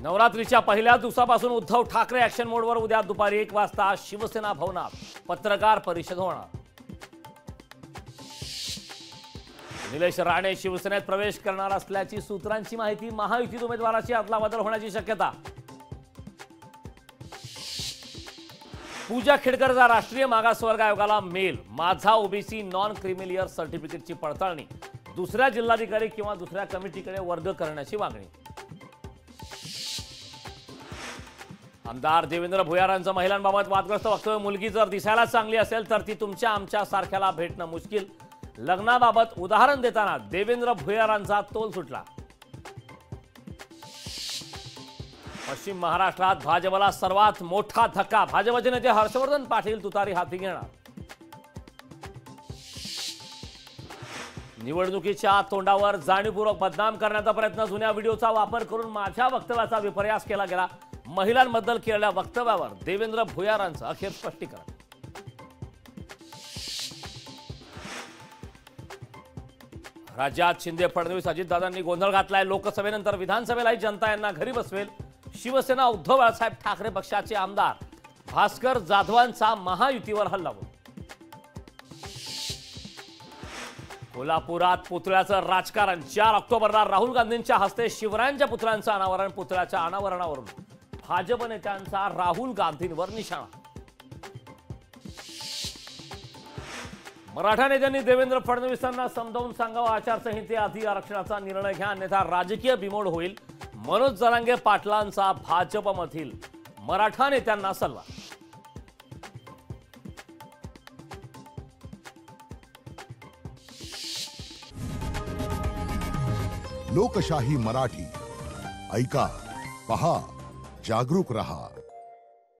नवरात्रीच्या पहिल्या दिवसापासून उद्धव ठाकरे ऍक्शन मोडवर उद्या दुपारी 1 वाजता शिवसेना भवनात पत्रकार परिषद होणार। निलेश राणे शिवसेनेत प्रवेश करणार असल्याची सूत्रांची माहिती। महायुतीत उमेदवाराची अदलाबदल होण्याची शक्यता। पूजा खेडकरचा राष्ट्रीय मागासवर्ग आयोगाला मेल। माझा ओबीसी नॉन क्रिमिलियर सर्टिफिकेटची पडताळणी दुसऱ्या जिल्हाधिकारी किंवा दुसऱ्या कमिटीकडे वर्ग करण्याची मागणी। आमदार देवेंद्र भुयारांचं महिलांबाबत वादग्रस्त वक्तव्य। मुलगी जर दिसायला चांगली असेल तर ती तुमच्या आमच्या सारख्याला भेटणं मुश्किल। लग्नाबाबत उदाहरण देताना देवेंद्र भुयारांचा तोल सुटला। पश्चिम महाराष्ट्रात भाजपला सर्वात मोठा धक्का। भाजपचे नेते हर्षवर्धन पाटील तुतारी हाती घेणार। निवडणुकीच्या तोंडावर जाणीवपूर्वक बदनाम करण्याचा प्रयत्न। जुन्या व्हिडिओचा वापर करून माझ्या वक्तव्याचा विपर्यास केला गेला। महिलांबद्दल केलेल्या वक्तव्यावर देवेंद्र भुयारांचं अखेर स्पष्टीकरण। राज्यात शिंदे फडणवीस अजितदादांनी गोंधळ घातलाय। लोकसभेनंतर विधानसभेलाही जनता यांना घरी बसवेल। शिवसेना उद्धव बाळासाहेब ठाकरे पक्षाचे आमदार भास्कर जाधवांचा महायुतीवर हल्लाबोल। कोल्हापुरात पुतळ्याचं राजकारण। 4 ऑक्टोबरला राहुल गांधींच्या हस्ते शिवरायांच्या पुतळ्यांचं अनावरण। पुतळ्याच्या अनावरणावरून भाजप नेत्यांचा राहुल गांधींवर निशाणा। मराठा नेत्यांनी देवेंद्र फडणवीसांना समजावून सांगावं। आचारसंहितेआधी आरक्षणाचा निर्णय घ्या, अन्यथा राजकीय बिमोड होईल। मनोज जरांगे पाटलांचा भाजपमधील मराठा नेत्यांना सल्ला। लोकशाही मराठी ऐका, पहा, जागरूक रहा।